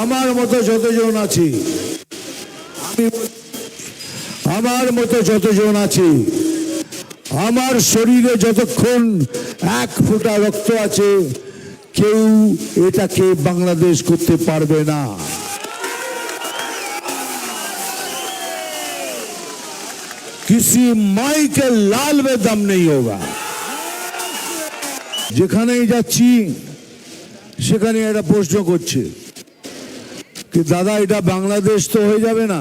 আমার মতো যতজন আছে, আমার মতো যতজন আছে, আমার শরীরে যতক্ষণ এক ফোঁটা রক্ত আছে, কেউ এটাকে বাংলাদেশ করতে পারবে না। किसी माई के लाल में दम नहीं होगा। যেখানেই যাচ্ছি সেখানে একটা প্রশ্ন করছে কি, দাদা এটা বাংলাদেশ তো হয়ে যাবে না?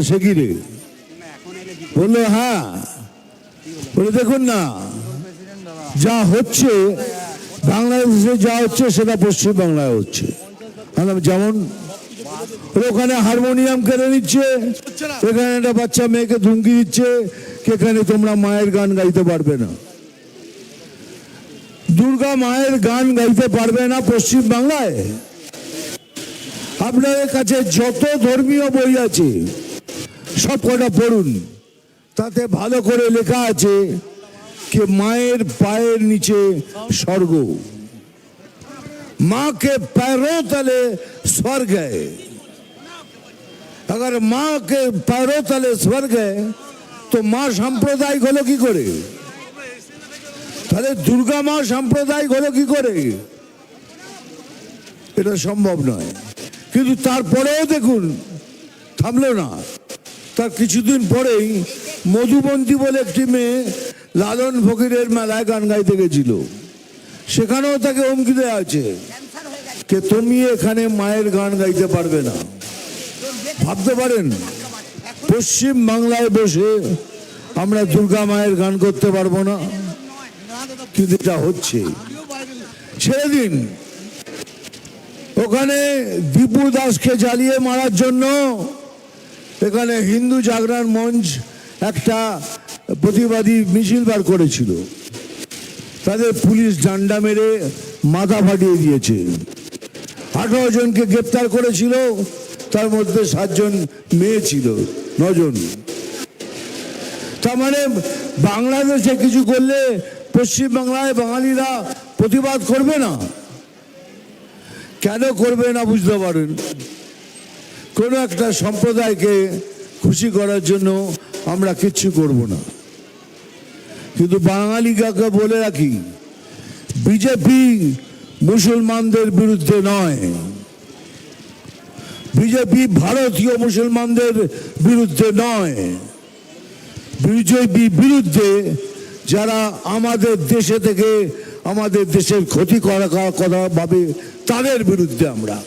সে কি রে বললো? হ্যাঁ। বলে দেখুন না, যা হচ্ছে বাংলাদেশে যা হচ্ছে সেটা পশ্চিম বাংলায় হচ্ছে। যেমন ওখানে হারমোনিয়াম কেড়ে নিচ্ছে, এখানে একটা বাচ্চা মেয়েকে ধুমকি দিচ্ছে এখানে তোমরা মায়ের গান গাইতে পারবে না। দুর্গা মায়ের গান গাইতে পারবে না পশ্চিম বাংলায়? আপনাদের কাছে যত ধর্মীয় বই আছে সব কটা পড়ুন, তাতে ভালো করে লেখা আছে कि मायर पायर नीचे स्वर्ग, माँ के पैरों तले स्वर्ग है। अगर माँ के पैरों तले स्वर्ग है तो माँ सांप्रदायिक হলো কি করে? তাহলে দুর্গা মা সাম্প্রদায়িক হলো কি করে? এটা সম্ভব নয়। কিন্তু তারপরেও দেখুন থামলো না, তার কিছুদিন পরেই মধুবন্তী বলে একটি মেয়ে লালন ফকিরের মেলায় গান গাইতে গেছিল, সেখানেও তাকে হুমকি দেওয়া আছে যে তুমি এখানে মায়ের গান গাইতে পারবে না। ভাবতে পারেন পশ্চিম বাংলায় বসে আমরা দুর্গা মায়ের গান করতে পারবো না? কিন্তু এটা হচ্ছে। ছেড়ে দিন, ওখানে দীপু দাসকে জ্বালিয়ে মারার জন্য এখানে হিন্দু জাগরণ মঞ্চ একটা প্রতিবাদী মিছিল বার করেছিল, তাদের পুলিশ ডান্ডা মেরে মাথা ফাটিয়ে দিয়েছে। 18 জনকে গ্রেপ্তার করেছিল, তার মধ্যে 7 জন মেয়ে ছিল, 9 জন। তার মানে বাংলাদেশে কিছু করলে পশ্চিম বাংলায় বাঙালিরা প্রতিবাদ করবে না? কেন করবে না বুঝতে পারেন? কোনো একটা সম্প্রদায়কে খুশি করার জন্য আমরা কিচ্ছু করব না। কিন্তু বাঙালিকে বলে রাখি, বিজেপি মুসলমানদের বিরুদ্ধে নয়, বিজেপি ভারতীয় মুসলমানদের বিরুদ্ধে নয়, বিজেপি বিরুদ্ধে যারা আমাদের দেশে থেকে আমাদের দেশের ক্ষতি করার কথা ভাবে তাদের বিরুদ্ধে আমরা।